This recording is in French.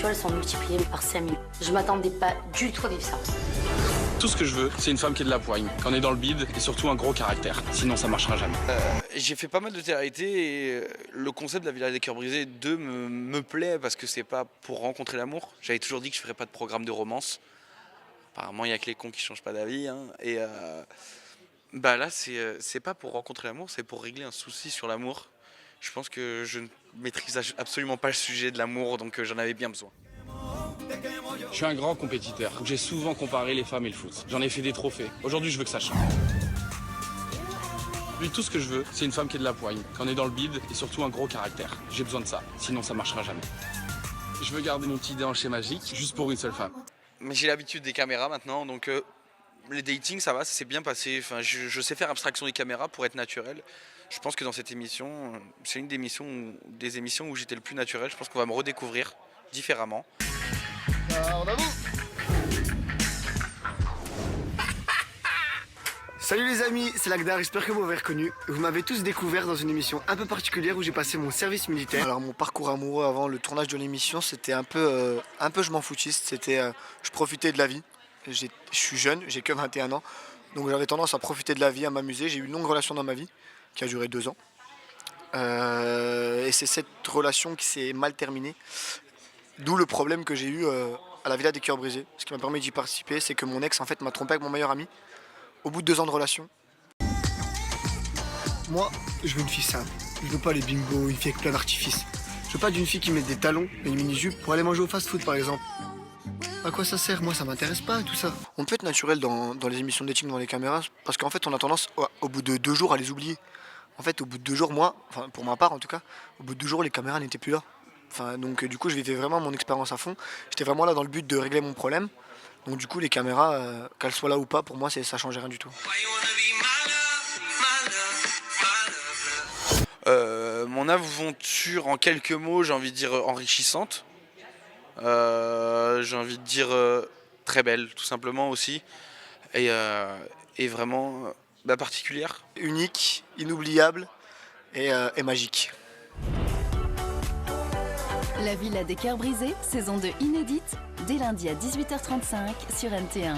tu vois, elles sont multipliées par 5000. Je m'attendais pas du tout à vivre ça. Tout ce que je veux, c'est une femme qui est de la poigne, qu'on est dans le bide et surtout un gros caractère. Sinon, ça marchera jamais. J'ai fait pas mal de télé-réalité et le concept de la Villa des Cœurs Brisés 2 me plaît parce que c'est pas pour rencontrer l'amour. J'avais toujours dit que je ferais pas de programme de romance. Apparemment, il y a que les cons qui changent pas d'avis. Hein. Et bah là, c'est pas pour rencontrer l'amour, c'est pour régler un souci sur l'amour. Je pense que je ne maîtrise absolument pas le sujet de l'amour, donc j'en avais bien besoin. Je suis un grand compétiteur. J'ai souvent comparé les femmes et le foot. J'en ai fait des trophées. Aujourd'hui, je veux que ça change. Lui, tout ce que je veux, c'est une femme qui est de la poigne, qu'on est dans le bide et surtout un gros caractère. J'ai besoin de ça, sinon ça marchera jamais. Je veux garder mon petit déhanché magique juste pour une seule femme. Mais j'ai l'habitude des caméras maintenant, donc les datings, ça va, ça s'est bien passé. Enfin, je sais faire abstraction des caméras pour être naturel. Je pense que dans cette émission, c'est une des émissions où j'étais le plus naturel. Je pense qu'on va me redécouvrir différemment. En avant. Salut les amis, c'est Lagdar, j'espère que vous m'avez reconnu. Vous m'avez tous découvert dans une émission un peu particulière où j'ai passé mon service militaire. Alors mon parcours amoureux avant le tournage de l'émission, c'était un peu je m'en foutiste, c'était je profitais de la vie. Je suis jeune, j'ai que 21 ans, donc j'avais tendance à profiter de la vie, à m'amuser. J'ai eu une longue relation dans ma vie, qui a duré 2 ans. Et c'est cette relation qui s'est mal terminée. D'où le problème que j'ai eu à la Villa des Cœurs Brisés. Ce qui m'a permis d'y participer, c'est que mon ex en fait m'a trompé avec mon meilleur ami au bout de 2 ans de relation. Moi, je veux une fille simple. Je veux pas les bingos, une fille avec plein d'artifices. Je veux pas d'une fille qui met des talons et une mini-jupe pour aller manger au fast-food par exemple. À quoi ça sert? Moi, ça m'intéresse pas tout ça. On peut être naturel dans les émissions de dating, devant les caméras, parce qu'en fait, on a tendance au bout de 2 jours à les oublier. En fait, au bout de 2 jours, moi, enfin pour ma part en tout cas, au bout de 2 jours, les caméras n'étaient plus là. Enfin, donc du coup, je vivais vraiment mon expérience à fond. J'étais vraiment là dans le but de régler mon problème. Donc du coup, les caméras, qu'elles soient là ou pas, pour moi, ça changeait rien du tout. Mon aventure, en quelques mots, j'ai envie de dire enrichissante. J'ai envie de dire très belle, tout simplement aussi. Et vraiment particulière. Unique, inoubliable et magique. La Villa des Cœurs Brisés, saison 2 inédite, dès lundi à 18h35 sur NT1.